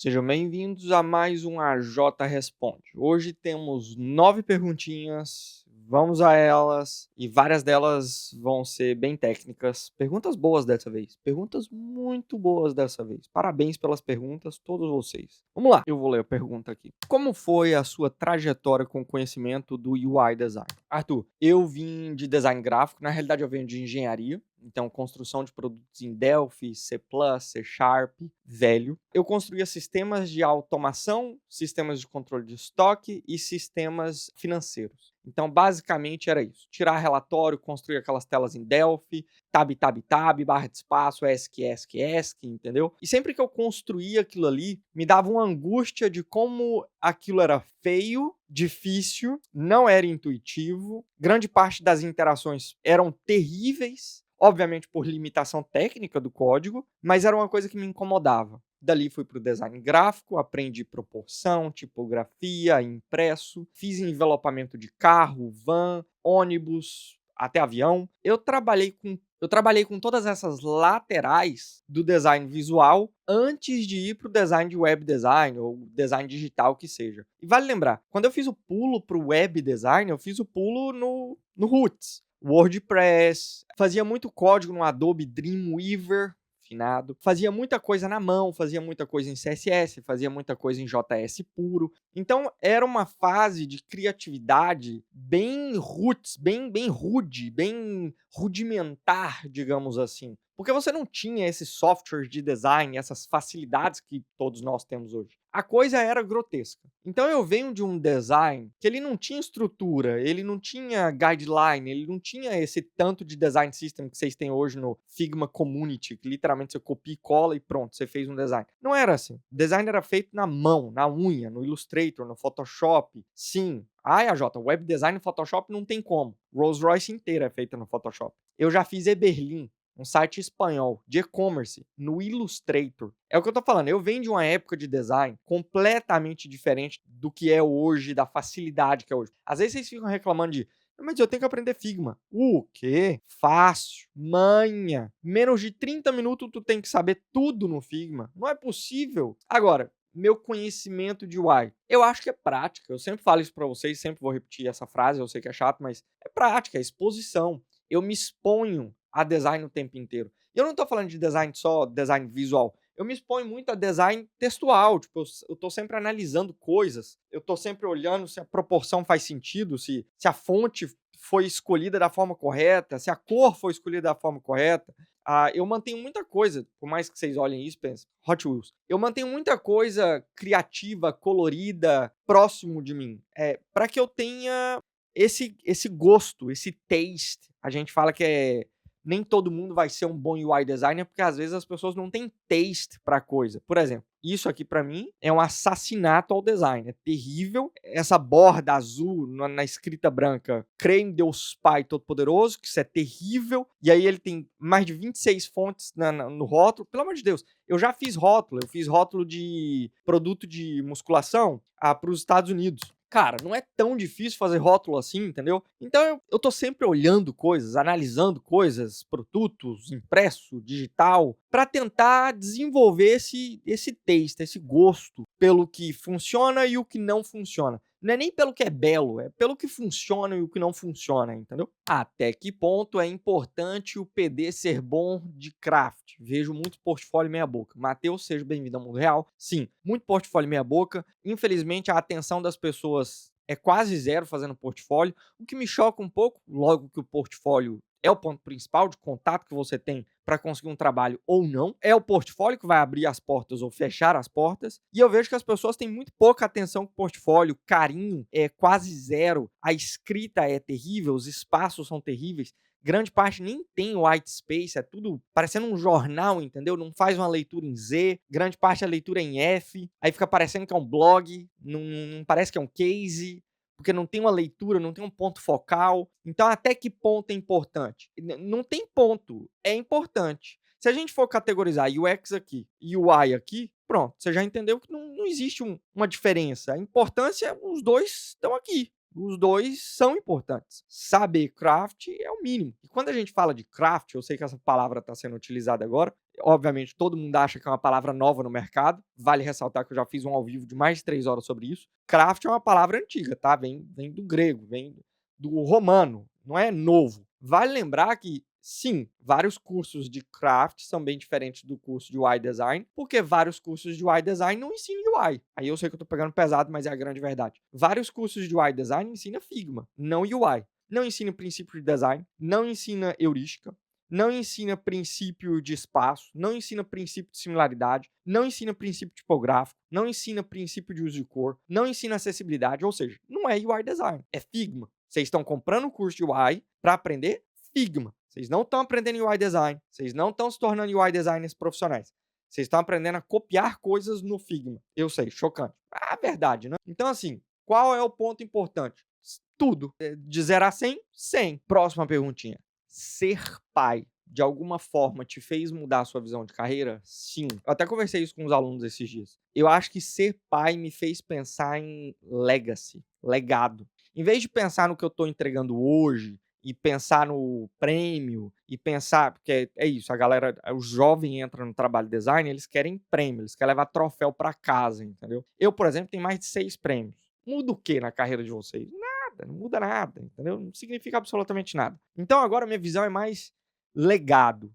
Sejam bem-vindos a mais um AJ Responde. Hoje temos 9 perguntinhas, vamos a elas e várias delas vão ser bem técnicas. Perguntas boas dessa vez, perguntas muito boas dessa vez. Parabéns pelas perguntas, todos vocês. Vamos lá, eu vou ler a pergunta aqui. Como foi a sua trajetória com o conhecimento do UI Design? Arthur, eu vim de design gráfico, na realidade eu venho de engenharia. Então, construção de produtos em Delphi, C++, C Sharp, velho. Eu construía sistemas de automação, sistemas de controle de estoque e sistemas financeiros. Então, basicamente era isso. Tirar relatório, construir aquelas telas em Delphi, tab, barra de espaço, ESC, entendeu? E sempre que eu construía aquilo ali, me dava uma angústia de como aquilo era feio, difícil, não era intuitivo, grande parte das interações eram terríveis, obviamente por limitação técnica do código, mas era uma coisa que me incomodava. Dali fui para o design gráfico, aprendi proporção, tipografia, impresso, fiz envelopamento de carro, van, ônibus, até avião. Eu trabalhei com todas essas laterais do design visual antes de ir para o design de web design ou design digital que seja. E vale lembrar, quando eu fiz o pulo para o web design, eu fiz o pulo no Roots. WordPress, fazia muito código no Adobe Dreamweaver, finado, fazia muita coisa na mão, fazia muita coisa em CSS, fazia muita coisa em JS puro. Então era uma fase de criatividade bem roots, bem rude, bem rudimentar, digamos assim. Porque você não tinha esses softwares de design, essas facilidades que todos nós temos hoje. A coisa era grotesca. Então eu venho de um design que ele não tinha estrutura, ele não tinha guideline, ele não tinha esse tanto de design system que vocês têm hoje no Figma Community, que literalmente você copia e cola e pronto, você fez um design. Não era assim. O design era feito na mão, na unha, no Illustrator, no Photoshop. Sim. Ai, AJ, web design no Photoshop não tem como. Rolls Royce inteira é feita no Photoshop. Eu já fiz Eberlin, um site espanhol de e-commerce no Illustrator. É o que eu tô falando, eu venho de uma época de design completamente diferente do que é hoje, da facilidade que é hoje. Às vezes vocês ficam reclamando de, mas eu tenho que aprender Figma. O quê? Fácil. Manha. Menos de 30 minutos tu tem que saber tudo no Figma. Não é possível. Agora, meu conhecimento de UI. Eu acho que é prática. Eu sempre falo isso pra vocês, sempre vou repetir essa frase, eu sei que é chato, mas é prática, é exposição. Eu me exponho a design o tempo inteiro. E eu não tô falando de design só, design visual. Eu me exponho muito a design textual, tipo, eu tô sempre analisando coisas, eu tô sempre olhando se a proporção faz sentido, se a fonte foi escolhida da forma correta, se a cor foi escolhida da forma correta. Eu mantenho muita coisa, por mais que vocês olhem isso, pensem, Hot Wheels. Eu mantenho muita coisa criativa, colorida, próximo de mim, para que eu tenha esse gosto, esse taste. A gente fala que nem todo mundo vai ser um bom UI designer, porque às vezes as pessoas não têm taste para coisa. Por exemplo, isso aqui para mim é um assassinato ao design. É terrível. Essa borda azul na escrita branca, creio em Deus Pai Todo-Poderoso, que isso é terrível. E aí ele tem mais de 26 fontes no rótulo. Pelo amor de Deus, eu já fiz rótulo. Eu fiz rótulo de produto de musculação para os Estados Unidos. Cara, não é tão difícil fazer rótulo assim, entendeu? Então eu tô sempre olhando coisas, analisando coisas, produtos, impresso, digital, para tentar desenvolver esse taste, esse gosto pelo que funciona e o que não funciona. Não é nem pelo que é belo, é pelo que funciona e o que não funciona, entendeu? Até que ponto é importante o PD ser bom de craft? Vejo muito portfólio meia boca. Matheus, seja bem-vindo ao mundo real. Sim, muito portfólio meia boca. Infelizmente, a atenção das pessoas é quase zero fazendo portfólio, o que me choca um pouco, logo que o portfólio é o ponto principal de contato que você tem para conseguir um trabalho ou não. É o portfólio que vai abrir as portas ou fechar as portas. E eu vejo que as pessoas têm muito pouca atenção com o portfólio, carinho é quase zero, a escrita é terrível, os espaços são terríveis. Grande parte nem tem white space, é tudo parecendo um jornal, entendeu? Não faz uma leitura em Z, grande parte é leitura em F, aí fica parecendo que é um blog, não parece que é um case, porque não tem uma leitura, não tem um ponto focal. Então, até que ponto é importante? Não tem ponto, é importante. Se a gente for categorizar UX aqui e UI aqui, pronto, você já entendeu que não existe uma diferença. A importância, os dois estão aqui. Os dois são importantes. Saber craft é o mínimo. E quando a gente fala de craft, eu sei que essa palavra está sendo utilizada agora, obviamente todo mundo acha que é uma palavra nova no mercado. Vale ressaltar que eu já fiz um ao vivo de mais de 3 horas sobre isso. Craft é uma palavra antiga, tá? Vem do grego, vem do romano, não é novo. Vale lembrar que, sim, vários cursos de craft são bem diferentes do curso de UI design, porque vários cursos de UI design não ensinam UI. Aí eu sei que eu tô pegando pesado, mas é a grande verdade. Vários cursos de UI design ensinam Figma, não UI. Não ensina princípio de design, não ensina heurística, não ensina princípio de espaço, não ensina princípio de similaridade, não ensina princípio tipográfico, não ensina princípio de uso de cor, não ensina acessibilidade, ou seja, não é UI design, é Figma. Vocês estão comprando o curso de UI para aprender Figma. Vocês não estão aprendendo UI design, vocês não estão se tornando UI designers profissionais. Vocês estão aprendendo a copiar coisas no Figma. Eu sei, chocante. Ah, verdade, né? Então, assim, qual é o ponto importante? Tudo. De 0 a 100, 100. Próxima perguntinha. Ser pai, de alguma forma, te fez mudar a sua visão de carreira? Sim. Eu até conversei isso com os alunos esses dias. Eu acho que ser pai me fez pensar em legacy, legado. Em vez de pensar no que eu estou entregando hoje, e pensar no prêmio, e pensar, porque é isso, a galera, o jovem entra no trabalho de design, eles querem prêmio, eles querem levar troféu para casa, entendeu? Eu, por exemplo, tenho mais de 6 prêmios. Muda o que na carreira de vocês? Nada, não muda nada, entendeu? Não significa absolutamente nada. Então agora minha visão é mais legado.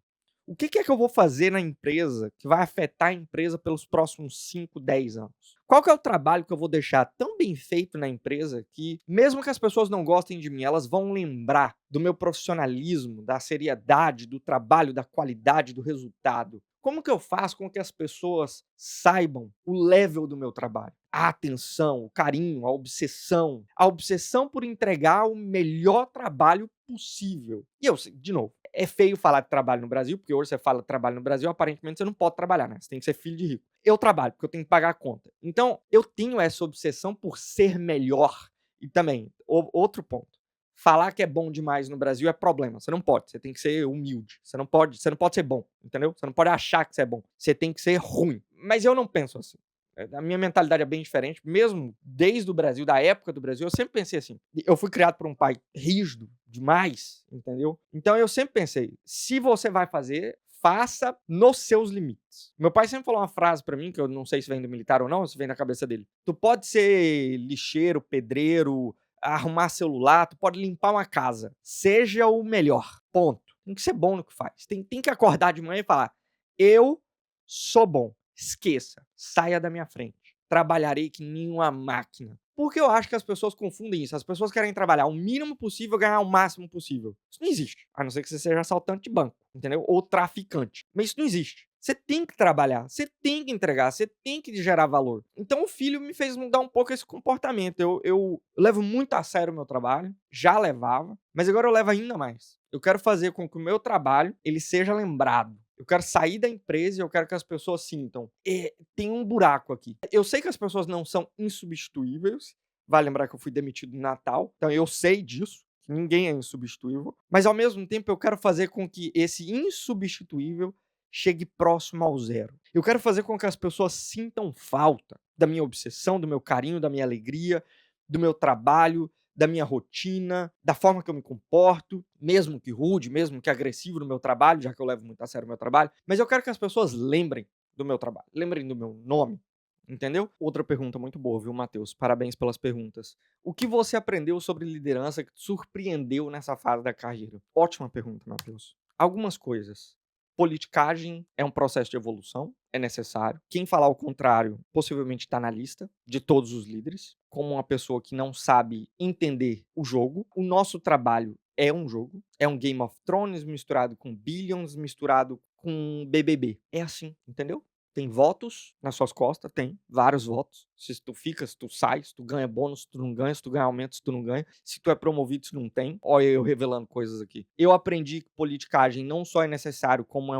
O que é que eu vou fazer na empresa que vai afetar a empresa pelos próximos 5, 10 anos? Qual que é o trabalho que eu vou deixar tão bem feito na empresa que, mesmo que as pessoas não gostem de mim, elas vão lembrar do meu profissionalismo, da seriedade, do trabalho, da qualidade, do resultado? Como que eu faço com que as pessoas saibam o level do meu trabalho? A atenção, o carinho, a obsessão por entregar o melhor trabalho possível. E eu, de novo, é feio falar de trabalho no Brasil, porque hoje você fala de trabalho no Brasil, aparentemente você não pode trabalhar, né? Você tem que ser filho de rico. Eu trabalho, porque eu tenho que pagar a conta. Então, eu tenho essa obsessão por ser melhor. E também, outro ponto. Falar que é bom demais no Brasil é problema. Você não pode, você tem que ser humilde. Você não pode ser bom, entendeu? Você não pode achar que você é bom. Você tem que ser ruim. Mas eu não penso assim. A minha mentalidade é bem diferente, mesmo desde o Brasil, da época do Brasil, eu sempre pensei assim. Eu fui criado por um pai rígido demais, entendeu? Então eu sempre pensei, se você vai fazer, faça nos seus limites. Meu pai sempre falou uma frase pra mim, que eu não sei se vem do militar ou não, ou se vem da cabeça dele. Tu pode ser lixeiro, pedreiro, arrumar celular, tu pode limpar uma casa. Seja o melhor. Ponto. Tem que ser bom no que faz. Tem que acordar de manhã e falar, eu sou bom. Esqueça, saia da minha frente. Trabalharei que nem uma máquina. Porque eu acho que as pessoas confundem isso. As pessoas querem trabalhar o mínimo possível, ganhar o máximo possível. Isso não existe. A não ser que você seja assaltante de banco, entendeu? Ou traficante. Mas isso não existe. Você tem que trabalhar, você tem que entregar, você tem que gerar valor. Então o filho me fez mudar um pouco esse comportamento. Eu levo muito a sério o meu trabalho, já levava, mas agora eu levo ainda mais. Eu quero fazer com que o meu trabalho ele seja lembrado. Eu quero sair da empresa e eu quero que as pessoas sintam. Tem um buraco aqui. Eu sei que as pessoas não são insubstituíveis. Vai lembrar que eu fui demitido no Natal. Então eu sei disso. Que ninguém é insubstituível. Mas ao mesmo tempo eu quero fazer com que esse insubstituível chegue próximo ao zero. Eu quero fazer com que as pessoas sintam falta da minha obsessão, do meu carinho, da minha alegria, do meu trabalho, da minha rotina, da forma que eu me comporto, mesmo que rude, mesmo que agressivo no meu trabalho, já que eu levo muito a sério o meu trabalho, mas eu quero que as pessoas lembrem do meu trabalho, lembrem do meu nome, entendeu? Outra pergunta muito boa, viu, Matheus? Parabéns pelas perguntas. O que você aprendeu sobre liderança que te surpreendeu nessa fase da carreira? Ótima pergunta, Matheus. Algumas coisas. Politicagem é um processo de evolução, é necessário. Quem falar o contrário possivelmente está na lista de todos os líderes, como uma pessoa que não sabe entender o jogo. O nosso trabalho é um jogo, é um Game of Thrones misturado com Billions, misturado com BBB. É assim, entendeu? Tem votos nas suas costas, tem vários votos. Se tu fica, se tu sai, se tu ganha bônus, se tu não ganha, se tu ganha aumento, se tu não ganha, se tu é promovido, se não tem. Olha eu revelando coisas aqui. Eu aprendi que politicagem não só é necessário, como é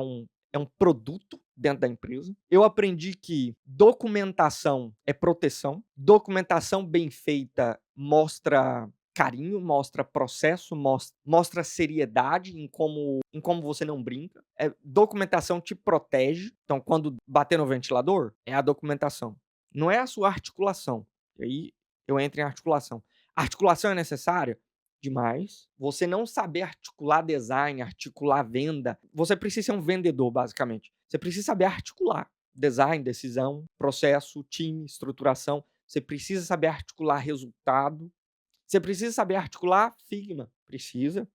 um produto dentro da empresa. Eu aprendi que documentação é proteção. Documentação bem feita mostra carinho, mostra processo, mostra seriedade em como você não brinca. Documentação te protege. Então, quando bater no ventilador, é a documentação. Não é a sua articulação. E aí eu entro em articulação. A articulação é necessária? demais. Você não saber articular design, articular venda. Você precisa ser um vendedor, basicamente. Você precisa saber articular design, decisão, processo, time, estruturação. Você precisa saber articular resultado. Você precisa saber articular Figma. Precisa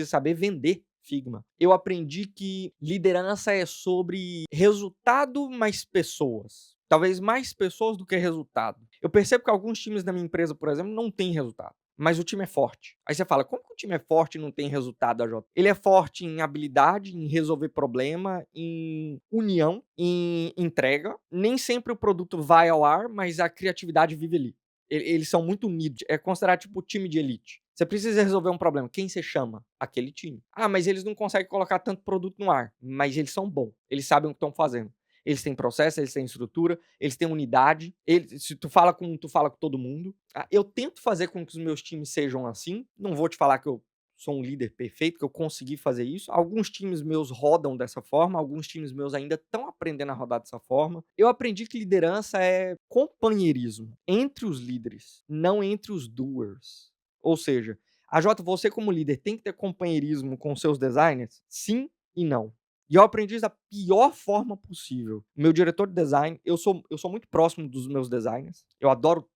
saber vender Figma. Eu aprendi que liderança é sobre resultado mais pessoas. Talvez mais pessoas do que resultado. Eu percebo que alguns times da minha empresa, por exemplo, não têm resultado. Mas o time é forte. Aí você fala, como que o time é forte e não tem resultado, AJ? Ele é forte em habilidade, em resolver problema, em união, em entrega. Nem sempre o produto vai ao ar, mas a criatividade vive ali. Eles são muito unidos. É considerado tipo time de elite. Você precisa resolver um problema. Quem você chama? Aquele time. Ah, mas eles não conseguem colocar tanto produto no ar. Mas eles são bons. Eles sabem o que estão fazendo. Eles têm processo, eles têm estrutura, eles têm unidade. Se tu fala com um, tu fala com todo mundo. Eu tento fazer com que os meus times sejam assim. Não vou te falar que eu sou um líder perfeito, que eu consegui fazer isso. Alguns times meus rodam dessa forma, alguns times meus ainda estão aprendendo a rodar dessa forma. Eu aprendi que liderança é companheirismo entre os líderes, não entre os doers. Ou seja, a Jota, você como líder tem que ter companheirismo com seus designers? Sim e não. E eu aprendi isso da pior forma possível. Meu diretor de design, eu sou muito próximo dos meus designers. Eu adoro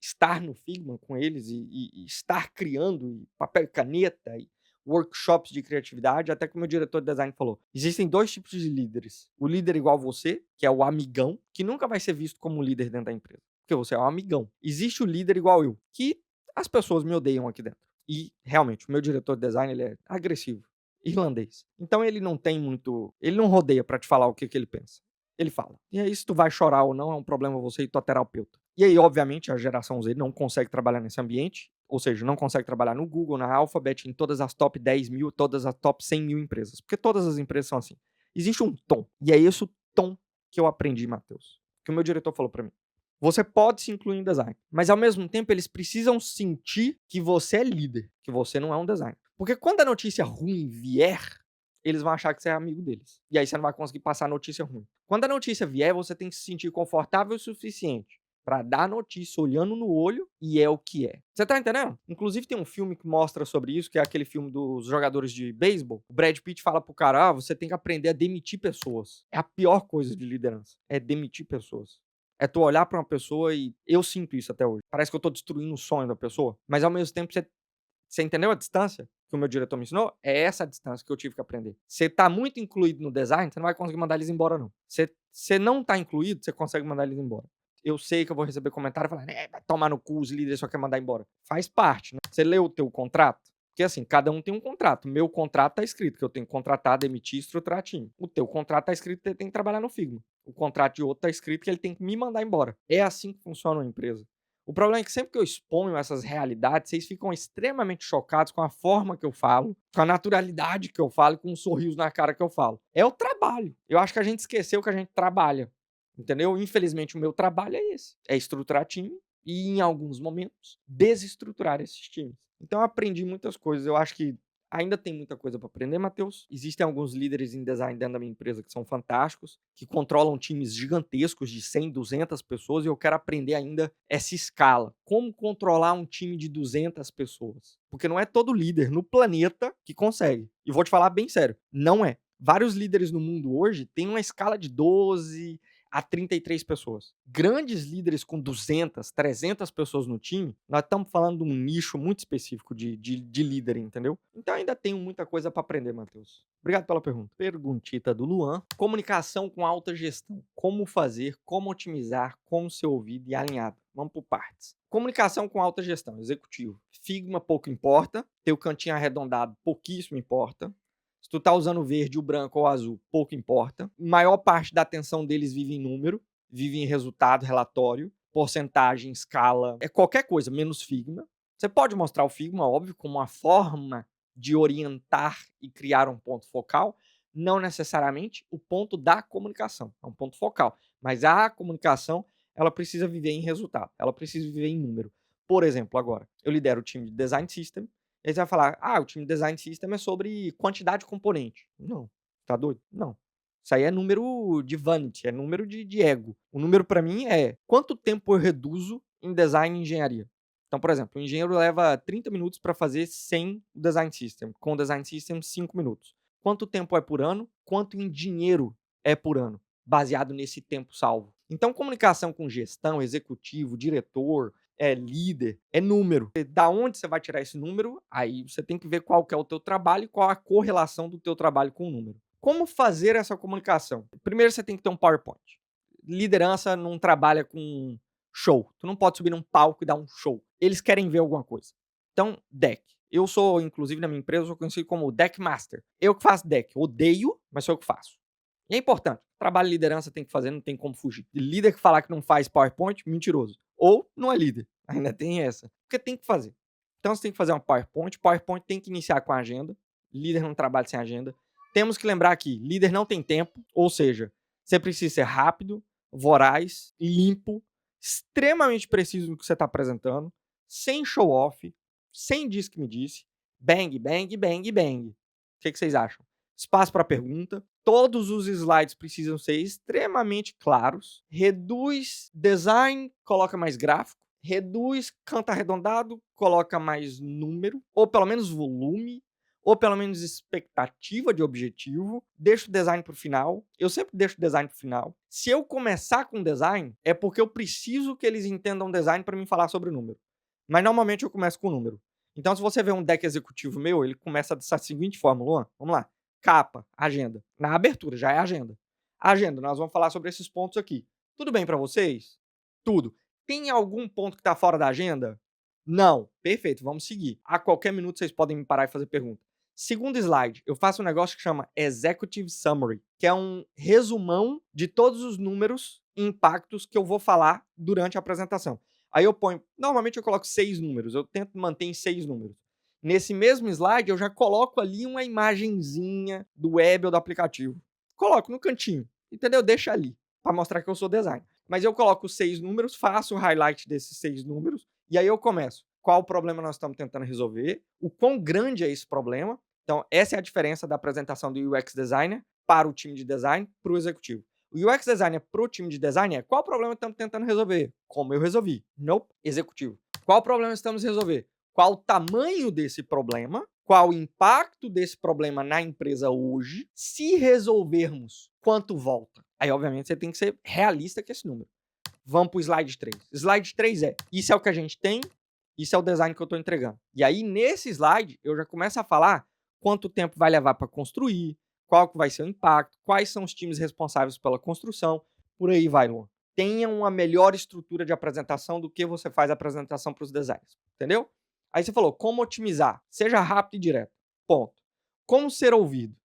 estar no Figma com eles e estar criando e papel e caneta e workshops de criatividade, até que o meu diretor de design falou, existem 2 tipos de líderes. O líder igual você, que é o amigão, que nunca vai ser visto como líder dentro da empresa, porque você é um amigão. Existe o líder igual eu, que as pessoas me odeiam aqui dentro. E, realmente, o meu diretor de design, ele é agressivo, irlandês. Então ele não tem muito, ele não rodeia pra te falar o que ele pensa. Ele fala. E aí, se tu vai chorar ou não, é um problema você e tua terapeuta. E aí, obviamente, a geração Z não consegue trabalhar nesse ambiente, ou seja, não consegue trabalhar no Google, na Alphabet, em todas as top 10 mil, todas as top 100 mil empresas. Porque todas as empresas são assim. Existe um tom. E é esse o tom que eu aprendi, Matheus. Que o meu diretor falou pra mim. Você pode se incluir em design, mas ao mesmo tempo eles precisam sentir que você é líder, que você não é um designer. Porque quando a notícia ruim vier, eles vão achar que você é amigo deles. E aí você não vai conseguir passar a notícia ruim. Quando a notícia vier, você tem que se sentir confortável o suficiente pra dar a notícia olhando no olho e é o que é. Você tá entendendo? Inclusive tem um filme que mostra sobre isso, que é aquele filme dos jogadores de beisebol. O Brad Pitt fala pro cara, você tem que aprender a demitir pessoas. É a pior coisa de liderança, é demitir pessoas. É tu olhar pra uma pessoa e eu sinto isso até hoje. Parece que eu tô destruindo o sonho da pessoa, mas ao mesmo tempo você entendeu a distância que o meu diretor me ensinou? É essa a distância que eu tive que aprender. Você tá muito incluído no design, você não vai conseguir mandar eles embora, não. Você não tá incluído, você consegue mandar eles embora. Eu sei que eu vou receber comentário falando, vai tomar no cu, os líderes só querem mandar embora. Faz parte, né? Você leu o teu contrato? Porque assim, cada um tem um contrato. Meu contrato tá escrito que eu tenho que contratar, demitir e estruturar time. O teu contrato tá escrito que ele tem que trabalhar no Figma. O contrato de outro tá escrito que ele tem que me mandar embora. É assim que funciona uma empresa. O problema é que sempre que eu exponho essas realidades, vocês ficam extremamente chocados com a forma que eu falo, com a naturalidade que eu falo, com um sorriso na cara que eu falo. É o trabalho. Eu acho que a gente esqueceu que a gente trabalha. Entendeu? Infelizmente, o meu trabalho é esse. É estruturar time e, em alguns momentos, desestruturar esses times. Então, eu aprendi muitas coisas. Eu acho que ainda tem muita coisa para aprender, Matheus. Existem alguns líderes em design dentro da minha empresa que são fantásticos, que controlam times gigantescos de 100, 200 pessoas, e eu quero aprender ainda essa escala. Como controlar um time de 200 pessoas? Porque não é todo líder no planeta que consegue. E vou te falar bem sério, não é. Vários líderes no mundo hoje têm uma escala de 12 a 33 pessoas. Grandes líderes com 200, 300 pessoas no time, nós estamos falando de um nicho muito específico de líder, entendeu? Então ainda tenho muita coisa para aprender, Matheus. Obrigado pela pergunta. Perguntita do Luan. Comunicação com alta gestão. Como fazer, como otimizar, como ser ouvido e alinhado. Vamos por partes. Comunicação com alta gestão, executivo. Figma pouco importa. Ter o cantinho arredondado pouquíssimo importa. Se tu tá usando o verde, o branco ou o azul, pouco importa. Maior parte da atenção deles vive em número, vive em resultado, relatório, porcentagem, escala, é qualquer coisa, menos Figma. Você pode mostrar o Figma, óbvio, como uma forma de orientar e criar um ponto focal, não necessariamente o ponto da comunicação, é um ponto focal. Mas a comunicação, ela precisa viver em resultado, ela precisa viver em número. Por exemplo, agora, eu lidero o time de Design System, aí você vai falar, o time de Design System é sobre quantidade de componente. Não. Tá doido? Não. Isso aí é número de vanity, é número de ego. O número para mim é quanto tempo eu reduzo em design e engenharia. Então, por exemplo, o engenheiro leva 30 minutos para fazer sem o design system, com o design system 5 minutos. Quanto tempo é por ano? Quanto em dinheiro é por ano, baseado nesse tempo salvo? Então, comunicação com gestão, executivo, diretor, líder, é número. Da onde você vai tirar esse número? Aí você tem que ver qual que é o teu trabalho e qual a correlação do teu trabalho com o número. Como fazer essa comunicação? Primeiro você tem que ter um PowerPoint. Liderança não trabalha com show. Tu não pode subir num palco e dar um show. Eles querem ver alguma coisa. Então, deck. Eu sou, inclusive, na minha empresa, eu sou conhecido como Deck Master. Eu que faço deck. Odeio, mas sou eu que faço. E é importante. Trabalho de liderança tem que fazer, não tem como fugir. Líder que falar que não faz PowerPoint, mentiroso. Ou não é líder. Ainda tem essa. Porque tem que fazer. Então você tem que fazer uma PowerPoint. PowerPoint tem que iniciar com a agenda. Líder não trabalha sem agenda. Temos que lembrar que líder não tem tempo. Ou seja, você precisa ser rápido, voraz, limpo, extremamente preciso no que você está apresentando, sem show-off, sem diz que me disse. Bang, bang, bang, bang. O que vocês acham? Espaço para pergunta. Todos os slides precisam ser extremamente claros. Reduz design, coloca mais gráfico. Reduz canto arredondado, coloca mais número, ou pelo menos volume, ou pelo menos expectativa de objetivo. Deixa o design para o final. Eu sempre deixo o design para o final. Se eu começar com design, é porque eu preciso que eles entendam design para mim falar sobre o número. Mas normalmente eu começo com o número. Então, se você vê um deck executivo meu, ele começa dessa seguinte forma, Luan. Vamos lá. Capa, agenda. Na abertura, já é agenda. Agenda, nós vamos falar sobre esses pontos aqui. Tudo bem para vocês? Tudo. Tem algum ponto que está fora da agenda? Não. Perfeito, vamos seguir. A qualquer minuto vocês podem me parar e fazer pergunta. Segundo slide, eu faço um negócio que chama Executive Summary, que é um resumão de todos os números e impactos que eu vou falar durante a apresentação. Aí eu ponho, normalmente eu coloco 6 números, eu tento manter em 6 números. Nesse mesmo slide, eu já coloco ali uma imagenzinha do web ou do aplicativo. Coloco no cantinho, entendeu? Deixa ali, para mostrar que eu sou designer. Mas eu coloco 6 números, faço o highlight desses 6 números, e aí eu começo. Qual problema nós estamos tentando resolver? O quão grande é esse problema? Então, essa é a diferença da apresentação do UX Designer para o time de design, para o executivo. O UX Designer para o time de design é qual problema estamos tentando resolver? Como eu resolvi? Nope. Executivo. Qual problema estamos resolver? Qual o tamanho desse problema? Qual o impacto desse problema na empresa hoje? Se resolvermos, quanto volta? Aí, obviamente, você tem que ser realista com esse número. Vamos para o slide 3. Slide 3 é, isso é o que a gente tem, isso é o design que eu estou entregando. E aí, nesse slide, eu já começo a falar quanto tempo vai levar para construir, qual que vai ser o impacto, quais são os times responsáveis pela construção, por aí vai, Luan. Tenha uma melhor estrutura de apresentação do que você faz a apresentação para os designers, entendeu? Aí você falou, como otimizar? Seja rápido e direto. Ponto. Como ser ouvido?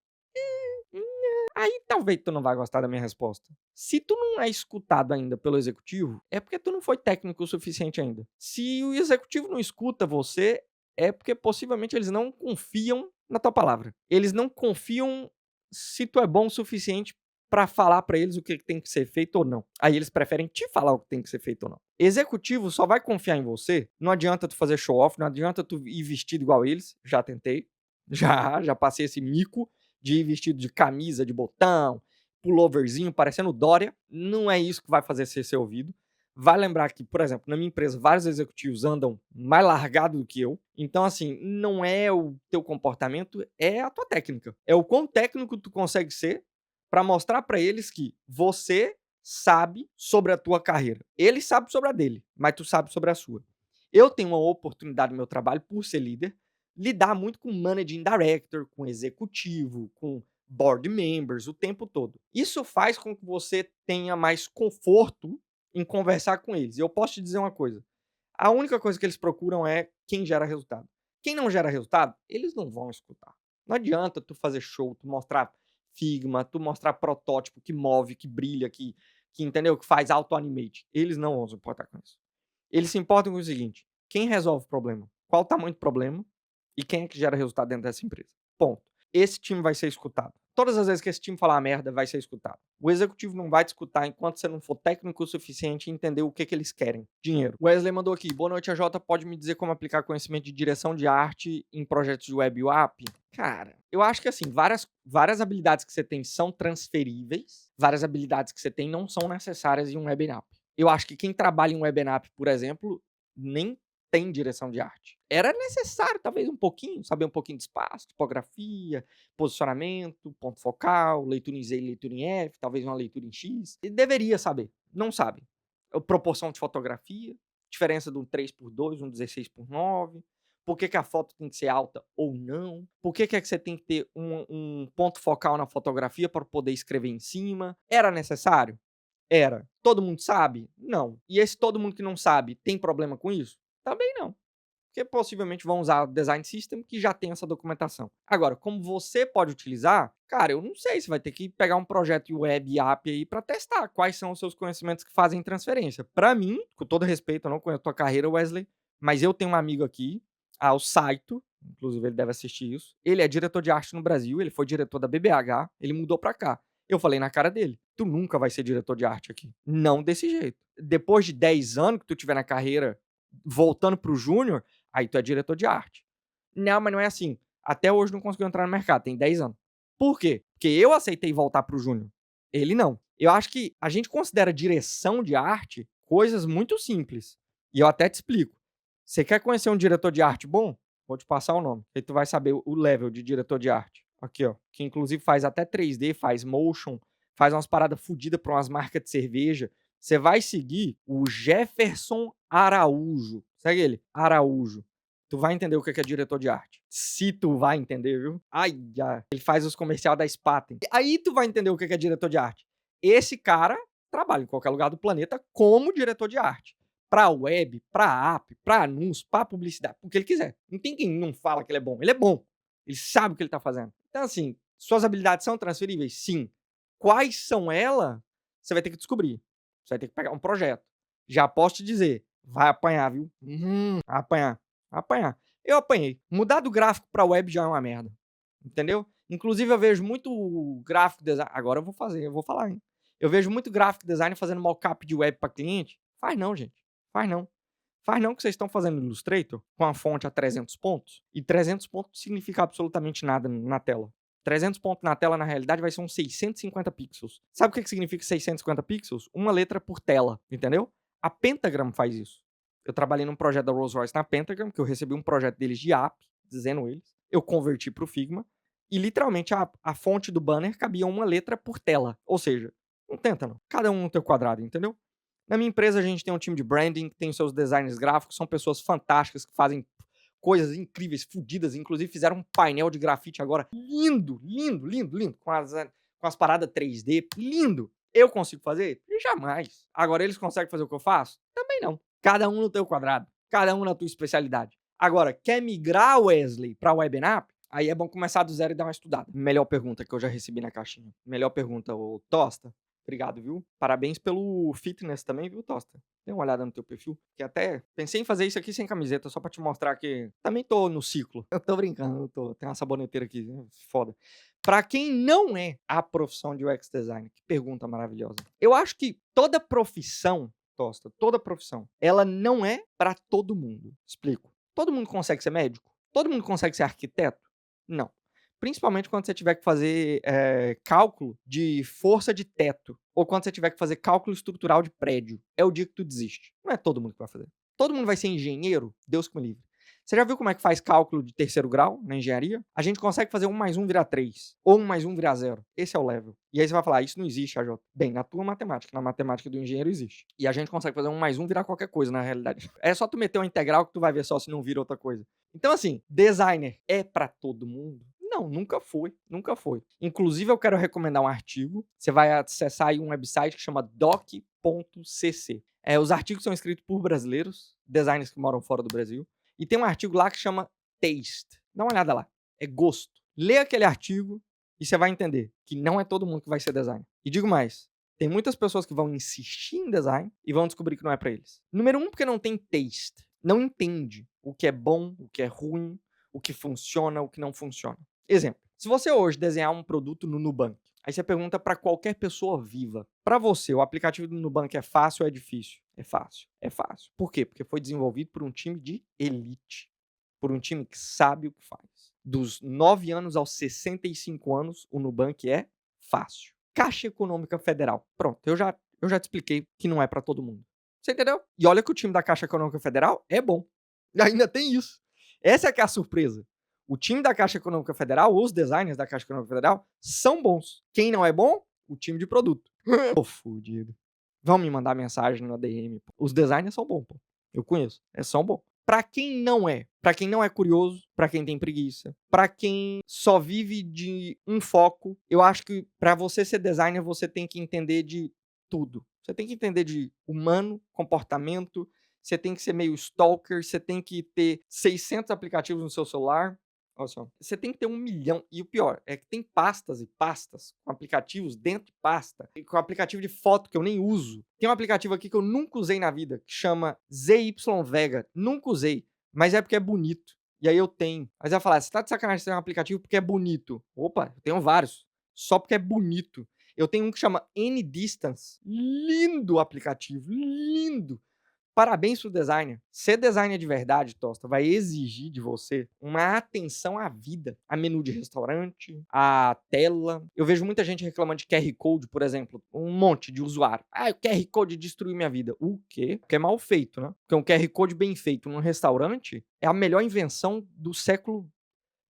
Aí talvez tu não vai gostar da minha resposta. Se tu não é escutado ainda pelo executivo, é porque tu não foi técnico o suficiente ainda. Se o executivo não escuta você, é porque possivelmente eles não confiam na tua palavra. Eles não confiam se tu é bom o suficiente para falar para eles o que tem que ser feito ou não. Aí eles preferem te falar o que tem que ser feito ou não. Executivo só vai confiar em você. Não adianta tu fazer show off, não adianta tu ir vestido igual eles. Já tentei. Já passei esse mico de ir vestido de camisa de botão, pulloverzinho, parecendo Dória. Não é isso que vai fazer você ser ouvido. Vai lembrar que, por exemplo, na minha empresa, vários executivos andam mais largado do que eu. Então, assim, não é o teu comportamento, é a tua técnica. É o quão técnico tu consegue ser para mostrar para eles que você sabe sobre a tua carreira. Ele sabe sobre a dele, mas tu sabe sobre a sua. Eu tenho uma oportunidade no meu trabalho, por ser líder, lidar muito com managing director, com executivo, com board members o tempo todo. Isso faz com que você tenha mais conforto em conversar com eles. E eu posso te dizer uma coisa, a única coisa que eles procuram é quem gera resultado. Quem não gera resultado, eles não vão escutar. Não adianta tu fazer show, tu mostrar Figma, tu mostrar protótipo que move, que brilha, que entendeu? Que faz auto-animate. Eles não vão se importar com isso. Eles se importam com o seguinte, quem resolve o problema? Qual o tamanho do problema? E quem é que gera resultado dentro dessa empresa? Ponto. Esse time vai ser escutado. Todas as vezes que esse time falar merda, vai ser escutado. O executivo não vai te escutar enquanto você não for técnico o suficiente e entender o que eles querem. Dinheiro. O Wesley mandou aqui. Boa noite, AJ. Pode me dizer como aplicar conhecimento de direção de arte em projetos de web e app? Cara, eu acho que assim, várias habilidades que você tem são transferíveis. Várias habilidades que você tem não são necessárias em um web app. Eu acho que quem trabalha em web app, por exemplo, nem tem direção de arte. Era necessário, talvez, um pouquinho, saber um pouquinho de espaço, tipografia, posicionamento, ponto focal, leitura em Z e leitura em F, talvez uma leitura em X. E deveria saber, não sabe. Proporção de fotografia, diferença de um 3:2, um 16:9, por que a foto tem que ser alta ou não, por que é que você tem que ter um ponto focal na fotografia para poder escrever em cima. Era necessário? Era. Todo mundo sabe? Não. E esse todo mundo que não sabe tem problema com isso? Também não. Porque possivelmente vão usar o Design System que já tem essa documentação. Agora, como você pode utilizar, cara, eu não sei, você vai ter que pegar um projeto web e app aí para testar quais são os seus conhecimentos que fazem transferência. Para mim, com todo respeito, eu não conheço a tua carreira, Wesley, mas eu tenho um amigo aqui, o Saito, inclusive ele deve assistir isso. Ele é diretor de arte no Brasil, ele foi diretor da BBH, ele mudou para cá. Eu falei na cara dele, tu nunca vai ser diretor de arte aqui. Não desse jeito. Depois de 10 anos que tu tiver na carreira, voltando pro júnior, aí tu é diretor de arte. Não, mas não é assim. Até hoje não conseguiu entrar no mercado, tem 10 anos. Por quê? Porque eu aceitei voltar pro júnior. Ele não. Eu acho que a gente considera direção de arte coisas muito simples. E eu até te explico. Você quer conhecer um diretor de arte bom? Vou te passar o nome. Aí tu vai saber o level de diretor de arte. Aqui, ó. Que inclusive faz até 3D, faz motion, faz umas paradas fodidas pra umas marcas de cerveja. Você vai seguir o Jefferson Araújo. Segue ele. Araújo. Tu vai entender o que é diretor de arte. Se tu vai entender, viu? Ai, ele faz os comerciais da Spaten. Aí tu vai entender o que é diretor de arte. Esse cara trabalha em qualquer lugar do planeta como diretor de arte. Pra web, pra app, pra anúncio, pra publicidade, o que ele quiser. Não tem quem não fala que ele é bom. Ele é bom. Ele sabe o que ele tá fazendo. Então, assim, suas habilidades são transferíveis? Sim. Quais são elas? Você vai ter que descobrir. Você vai ter que pegar um projeto. Já posso te dizer, vai apanhar, viu? Vai apanhar. Vai apanhar. Eu apanhei. Mudar do gráfico pra web já é uma merda. Entendeu? Inclusive, eu vejo muito gráfico design. Agora eu vou falar, hein? Eu vejo muito gráfico design fazendo mockup de web pra cliente. Faz não, gente. Faz não. Faz não que vocês estão fazendo no Illustrator com a fonte a 300 pontos. E 300 pontos significa absolutamente nada na tela. 300 pontos na tela, na realidade, vai ser uns 650 pixels. Sabe o que significa 650 pixels? Uma letra por tela, entendeu? A Pentagram faz isso. Eu trabalhei num projeto da Rolls-Royce na Pentagram, que eu recebi um projeto deles de app, dizendo eles. Eu converti para o Figma. E, literalmente, a fonte do banner cabia uma letra por tela. Ou seja, não tenta não. Cada um no teu quadrado, entendeu? Na minha empresa, a gente tem um time de branding, que tem os seus designers gráficos, são pessoas fantásticas que fazem coisas incríveis, fodidas. Inclusive, fizeram um painel de grafite agora lindo, lindo, lindo, lindo, com as paradas 3D, lindo. Eu consigo fazer? Jamais. Agora, eles conseguem fazer o que eu faço? Também não. Cada um no teu quadrado, cada um na tua especialidade. Agora, quer migrar, Wesley, para web and app? Aí é bom começar do zero e dar uma estudada. Melhor pergunta que eu já recebi na caixinha. Melhor pergunta, ô Tosta. Obrigado, viu? Parabéns pelo fitness também, viu, Tosta? Dê uma olhada no teu perfil. Que até pensei em fazer isso aqui sem camiseta, só pra te mostrar que também tô no ciclo. Eu tô brincando, tem uma saboneteira aqui, foda. Pra quem não é a profissão de UX design, que pergunta maravilhosa. Eu acho que toda profissão, Tosta, toda profissão, ela não é pra todo mundo. Explico. Todo mundo consegue ser médico? Todo mundo consegue ser arquiteto? Não. Principalmente quando você tiver que fazer cálculo de força de teto. Ou quando você tiver que fazer cálculo estrutural de prédio. É o dia que tu desiste. Não é todo mundo que vai fazer. Todo mundo vai ser engenheiro? Deus que me livre. Você já viu como é que faz cálculo de terceiro grau na engenharia? A gente consegue fazer 1 mais 1 virar 3. Ou 1 mais 1 virar 0. Esse é o level. E aí você vai falar, isso não existe, AJ. Bem, na tua matemática. Na matemática do engenheiro existe. E a gente consegue fazer 1 mais 1 virar qualquer coisa, na realidade. É só tu meter uma integral que tu vai ver só se não vira outra coisa. Então, assim, designer é pra todo mundo? Não, nunca foi. Nunca foi. Inclusive, eu quero recomendar um artigo. Você vai acessar aí um website que chama doc.cc. Os artigos são escritos por brasileiros, designers que moram fora do Brasil. E tem um artigo lá que chama Taste. Dá uma olhada lá. É gosto. Lê aquele artigo e você vai entender que não é todo mundo que vai ser designer. E digo mais, tem muitas pessoas que vão insistir em design e vão descobrir que não é pra eles. Número 1, porque não tem taste. Não entende o que é bom, o que é ruim, o que funciona, o que não funciona. Exemplo, se você hoje desenhar um produto no Nubank, aí você pergunta para qualquer pessoa viva, para você, o aplicativo do Nubank é fácil ou é difícil? É fácil. É fácil. Por quê? Porque foi desenvolvido por um time de elite, por um time que sabe o que faz. Dos 9 anos aos 65 anos, o Nubank é fácil. Caixa Econômica Federal. Pronto, eu já te expliquei que não é para todo mundo. Você entendeu? E olha que o time da Caixa Econômica Federal é bom. Ainda tem isso. Essa é que é a surpresa. O time da Caixa Econômica Federal, os designers da Caixa Econômica Federal, são bons. Quem não é bom? O time de produto. Tô fudido. Vão me mandar mensagem na DM. Pô. Os designers são bons, pô. Eu conheço. São bons. Pra quem não é curioso, pra quem tem preguiça, pra quem só vive de um foco, eu acho que pra você ser designer, você tem que entender de tudo. Você tem que entender de humano, comportamento, você tem que ser meio stalker, você tem que ter 600 aplicativos no seu celular. Olha só. Você tem que ter 1 milhão. E o pior é que tem pastas e pastas com aplicativos dentro de pasta. E com aplicativo de foto que eu nem uso. Tem um aplicativo aqui que eu nunca usei na vida, que chama ZY Vega. Nunca usei, mas é porque é bonito. E aí eu tenho. Mas vai falar, você tá de sacanagem de ter um aplicativo porque é bonito. Opa, eu tenho vários. Só porque é bonito. Eu tenho um que chama N-Distance. Lindo aplicativo, lindo. Parabéns pro designer. Ser designer de verdade, Tosta, vai exigir de você uma atenção à vida. A menu de restaurante, a tela. Eu vejo muita gente reclamando de QR Code, por exemplo. Um monte de usuário. Ah, o QR Code destruiu minha vida. O quê? Porque é mal feito, né? Porque um QR Code bem feito num restaurante é a melhor invenção do século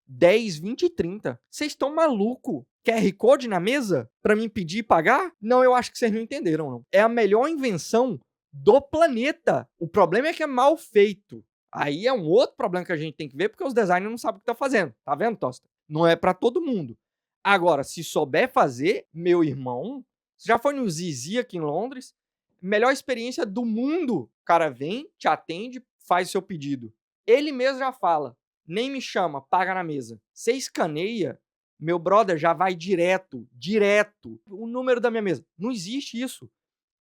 10, 20 e 30. Vocês estão maluco? QR Code na mesa? Pra me pedir e pagar? Não, eu acho que vocês não entenderam, não. É a melhor invenção do planeta. O problema é que é mal feito. Aí é um outro problema que a gente tem que ver, porque os designers não sabem o que tá fazendo. Tá vendo, Tosta? Não é pra todo mundo. Agora, se souber fazer, meu irmão, você já foi no Zizi aqui em Londres? Melhor experiência do mundo. O cara vem, te atende, faz seu pedido. Ele mesmo já fala. Nem me chama, paga na mesa. Você escaneia, meu brother já vai direto, o número da minha mesa. Não existe isso.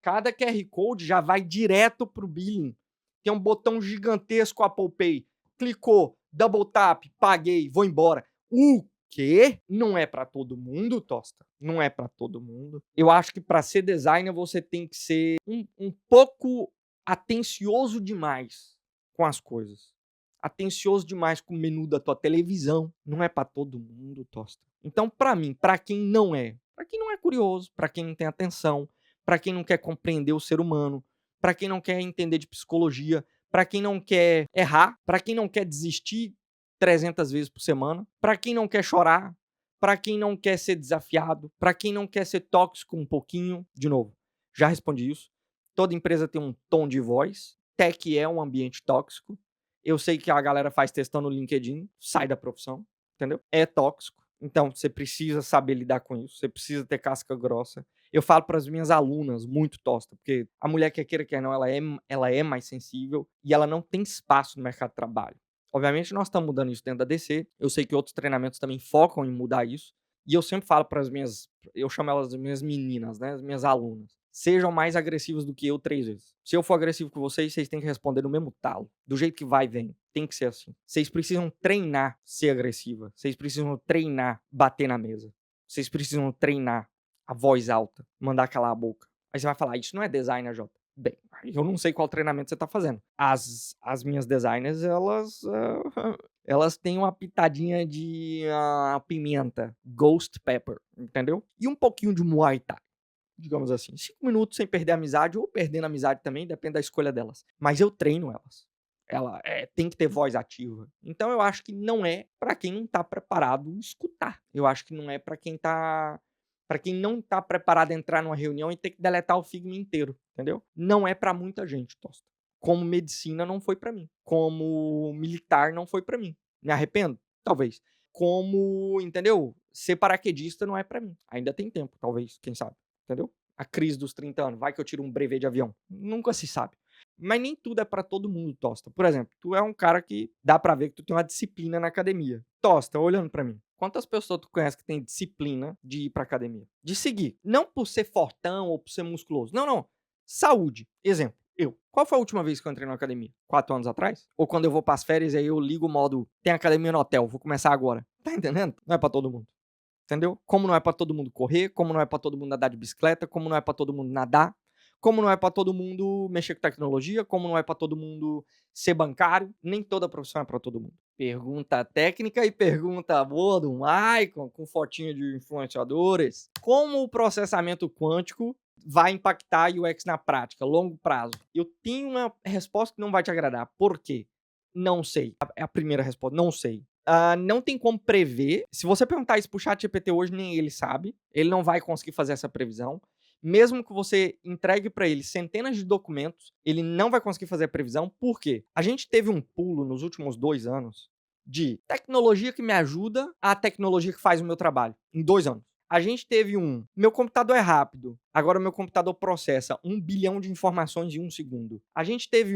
Cada QR Code já vai direto pro billing. Tem um botão gigantesco Apple Pay. Clicou, double tap, paguei, vou embora. O quê? Não é pra todo mundo, Tosta. Não é pra todo mundo. Eu acho que pra ser designer você tem que ser um pouco atencioso demais com as coisas. Atencioso demais com o menu da tua televisão. Não é pra todo mundo, Tosta. Então, pra mim, pra quem não é curioso, pra quem não tem atenção, pra quem não quer compreender o ser humano, pra quem não quer entender de psicologia, pra quem não quer errar, pra quem não quer desistir 300 vezes por semana, pra quem não quer chorar, pra quem não quer ser desafiado, pra quem não quer ser tóxico um pouquinho. De novo, já respondi isso. Toda empresa tem um tom de voz. Tech é um ambiente tóxico. Eu sei que a galera faz textão no LinkedIn, sai da profissão, entendeu? É tóxico. Então, você precisa saber lidar com isso. Você precisa ter casca grossa. Eu falo para as minhas alunas, muito Tosta, porque a mulher quer queira, quer não, ela é mais sensível e ela não tem espaço no mercado de trabalho. Obviamente, nós estamos mudando isso dentro da DC. Eu sei que outros treinamentos também focam em mudar isso. E eu sempre falo para as minhas, eu chamo elas de minhas meninas, né? As minhas alunas. Sejam mais agressivos do que eu 3 vezes. Se eu for agressivo com vocês, vocês têm que responder no mesmo talo. Do jeito que vai e vem. Tem que ser assim. Vocês precisam treinar ser agressiva. Vocês precisam treinar bater na mesa. Vocês precisam treinar a voz alta. Mandar calar a boca. Aí você vai falar, isso não é designer, Jota. Bem, eu não sei qual treinamento você tá fazendo. As minhas designers, elas têm uma pitadinha de pimenta. Ghost pepper. Entendeu? E um pouquinho de Muay Thai. Digamos assim, 5 minutos sem perder a amizade ou perdendo a amizade também, depende da escolha delas. Mas eu treino elas. Ela tem que ter voz ativa. Então eu acho que não é pra quem não tá preparado escutar. Eu acho que não é pra quem tá para quem não tá preparado a entrar numa reunião e ter que deletar o Figma inteiro, entendeu? Não é pra muita gente, Tosta. Como medicina não foi pra mim. Como militar não foi pra mim. Me arrependo? Talvez. Como, entendeu? Ser paraquedista não é pra mim. Ainda tem tempo, talvez, quem sabe. Entendeu? A crise dos 30 anos. Vai que eu tiro um brevet de avião. Nunca se sabe. Mas nem tudo é pra todo mundo, Tosta. Por exemplo, tu é um cara que dá pra ver que tu tem uma disciplina na academia. Tosta, olhando pra mim. Quantas pessoas tu conhece que tem disciplina de ir pra academia? De seguir. Não por ser fortão ou por ser musculoso. Não, não. Saúde. Exemplo. Eu. Qual foi a última vez que eu entrei na academia? 4 anos atrás? Ou quando eu vou pras férias e aí eu ligo o modo tem academia no hotel, vou começar agora. Tá entendendo? Não é pra todo mundo. Entendeu? Como não é pra todo mundo correr, como não é pra todo mundo andar de bicicleta, como não é pra todo mundo nadar, como não é pra todo mundo mexer com tecnologia, como não é pra todo mundo ser bancário, nem toda profissão é pra todo mundo. Pergunta técnica e pergunta boa do Maicon, com fotinha de influenciadores. Como o processamento quântico vai impactar a UX na prática, longo prazo? Eu tenho uma resposta que não vai te agradar. Por quê? Não sei. É a primeira resposta, não sei. Não tem como prever. Se você perguntar isso pro ChatGPT hoje, nem ele sabe. Ele não vai conseguir fazer essa previsão. Mesmo que você entregue para ele centenas de documentos, ele não vai conseguir fazer a previsão. Por quê? A gente teve um pulo nos últimos 2 anos de tecnologia que me ajuda à tecnologia que faz o meu trabalho. Em 2 anos. A gente teve meu computador é rápido, agora o meu computador processa 1 bilhão de informações em 1 segundo. A gente teve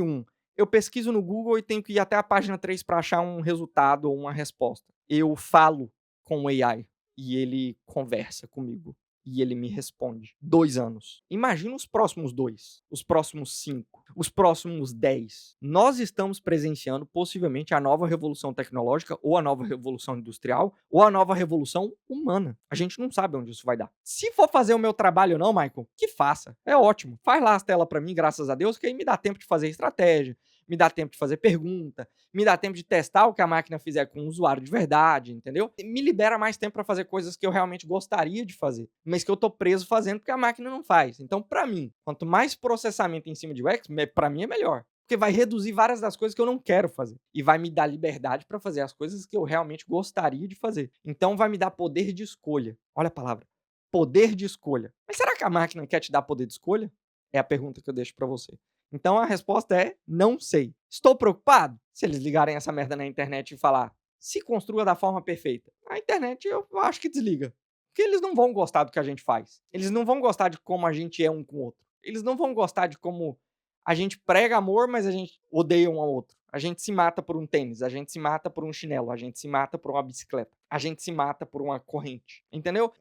eu pesquiso no Google e tenho que ir até a página 3 para achar um resultado ou uma resposta. Eu falo com o AI e ele conversa comigo. E ele me responde. 2 anos. Imagina os próximos 2, os próximos 5, os próximos 10. Nós estamos presenciando possivelmente a nova revolução tecnológica, ou a nova revolução industrial, ou a nova revolução humana. A gente não sabe onde isso vai dar. Se for fazer o meu trabalho ou não, Michael, que faça. É ótimo. Faz lá as telas para mim, graças a Deus, que aí me dá tempo de fazer estratégia, me dá tempo de fazer pergunta, me dá tempo de testar o que a máquina fizer com o usuário de verdade, entendeu? Me libera mais tempo para fazer coisas que eu realmente gostaria de fazer, mas que eu tô preso fazendo porque a máquina não faz. Então, para mim, quanto mais processamento em cima de UX, para mim é melhor. Porque vai reduzir várias das coisas que eu não quero fazer. E vai me dar liberdade para fazer as coisas que eu realmente gostaria de fazer. Então, vai me dar poder de escolha. Olha a palavra. Poder de escolha. Mas será que a máquina quer te dar poder de escolha? É a pergunta que eu deixo para você. Então a resposta é não sei. Estou preocupado? Se eles ligarem essa merda na internet e falar se construa da forma perfeita. A internet eu acho que desliga. Porque eles não vão gostar do que a gente faz. Eles não vão gostar de como a gente é um com o outro. Eles não vão gostar de como a gente prega amor, mas a gente odeia um ao outro. A gente se mata por um tênis, a gente se mata por um chinelo, a gente se mata por uma bicicleta, a gente se mata por uma corrente, entendeu?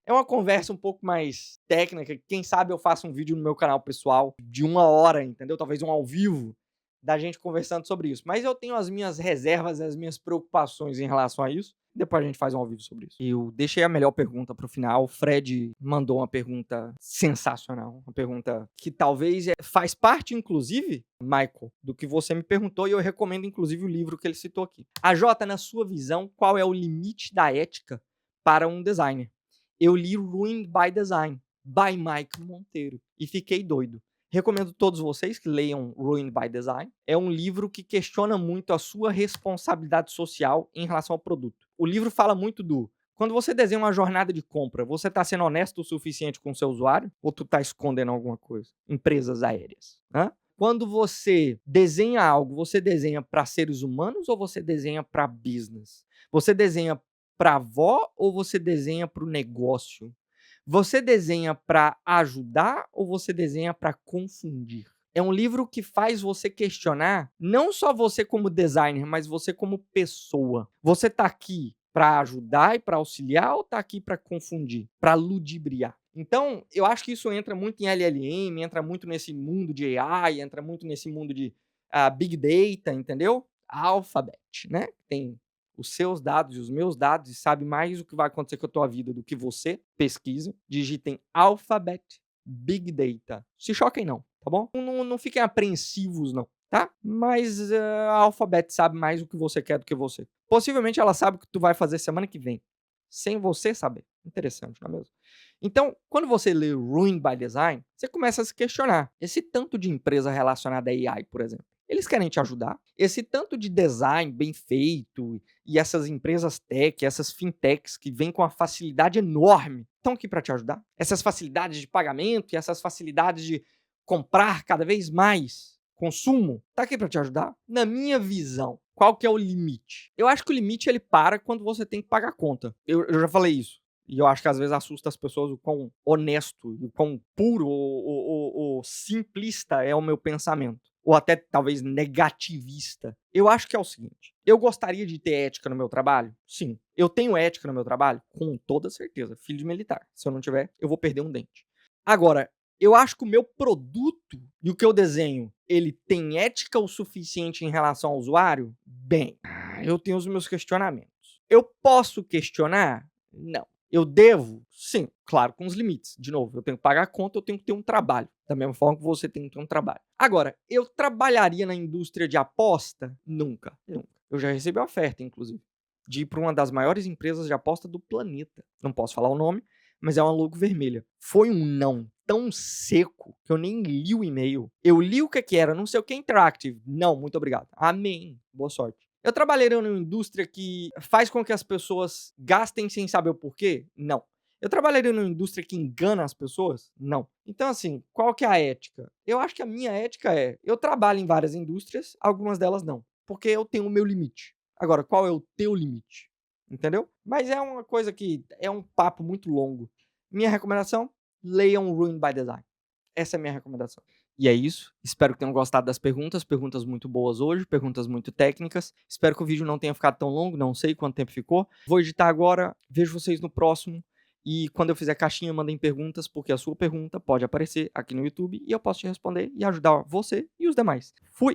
É uma conversa um pouco mais técnica. Quem sabe eu faço um vídeo no meu canal pessoal de 1 hora, entendeu? Talvez um ao vivo, da gente conversando sobre isso. Mas eu tenho as minhas reservas, as minhas preocupações em relação a isso. Depois a gente faz um ao vivo sobre isso. Eu deixei a melhor pergunta pro final. O Fred mandou uma pergunta sensacional. Uma pergunta que talvez faz parte, inclusive, Michael, do que você me perguntou. E eu recomendo, inclusive, o livro que ele citou aqui. Jota, na sua visão, qual é o limite da ética para um designer? Eu li Ruined by Design, by Mike Monteiro. E fiquei doido. Recomendo todos vocês que leiam Ruined by Design. É um livro que questiona muito a sua responsabilidade social em relação ao produto. O livro fala muito quando você desenha uma jornada de compra, você está sendo honesto o suficiente com o seu usuário ou tu está escondendo alguma coisa? Empresas aéreas. Quando você desenha algo, você desenha para seres humanos ou você desenha para business? Você desenha para a avó ou você desenha para o negócio? Você desenha para ajudar ou você desenha para confundir? É um livro que faz você questionar não só você como designer, mas você como pessoa. Você tá aqui para ajudar e para auxiliar ou tá aqui para confundir, para ludibriar? Então, eu acho que isso entra muito em LLM, entra muito nesse mundo de AI, entra muito nesse mundo de Big Data, entendeu? Alphabet, né? Tem os seus dados e os meus dados e sabe mais o que vai acontecer com a tua vida do que você. Pesquisa, digitem Alphabet Big Data. Se choquem não, tá bom? Não fiquem apreensivos não, tá? Mas a Alphabet sabe mais o que você quer do que você. Possivelmente ela sabe o que tu vai fazer semana que vem, sem você saber. Interessante, não é mesmo? Então, quando você lê Ruined by Design, você começa a se questionar. Esse tanto de empresa relacionada a AI, por exemplo, eles querem te ajudar? Esse tanto de design bem feito e essas empresas tech, essas fintechs que vêm com uma facilidade enorme, estão aqui para te ajudar? Essas facilidades de pagamento e essas facilidades de comprar cada vez mais consumo, tá aqui para te ajudar? Na minha visão, qual que é o limite? Eu acho que o limite ele para quando você tem que pagar a conta. Eu já falei isso. E eu acho que às vezes assusta as pessoas o quão honesto, o quão puro ou simplista é o meu pensamento. Ou até talvez negativista. Eu acho que é o seguinte: eu gostaria de ter ética no meu trabalho? Sim. Eu tenho ética no meu trabalho? Com toda certeza. Filho de militar. Se eu não tiver, eu vou perder um dente. Agora, eu acho que o meu produto e o que eu desenho, ele tem ética o suficiente em relação ao usuário? Bem, eu tenho os meus questionamentos. Eu posso questionar? Não. Eu devo? Sim, claro, com os limites. De novo, eu tenho que pagar a conta, eu tenho que ter um trabalho. Da mesma forma que você tem que ter um trabalho. Agora, eu trabalharia na indústria de aposta? Nunca, nunca. Eu já recebi a oferta, inclusive, de ir para uma das maiores empresas de aposta do planeta. Não posso falar o nome, mas é uma logo vermelha. Foi um não tão seco que eu nem li o e-mail. Eu li o que era, não sei o que Interactive. Não, muito obrigado. Amém. Boa sorte. Eu trabalhei numa indústria que faz com que as pessoas gastem sem saber o porquê? Não. Eu trabalharia numa indústria que engana as pessoas? Não. Então, assim, qual que é a ética? Eu acho que a minha ética é: eu trabalho em várias indústrias, algumas delas não, porque eu tenho o meu limite. Agora, qual é o teu limite? Entendeu? Mas é uma coisa que é um papo muito longo. Minha recomendação: leiam Ruined by Design. Essa é a minha recomendação. E é isso. Espero que tenham gostado das perguntas. Perguntas muito boas hoje, perguntas muito técnicas. Espero que o vídeo não tenha ficado tão longo, não sei quanto tempo ficou. Vou editar agora, vejo vocês no próximo. E quando eu fizer caixinha, mandem perguntas, porque a sua pergunta pode aparecer aqui no YouTube e eu posso te responder e ajudar você e os demais. Fui!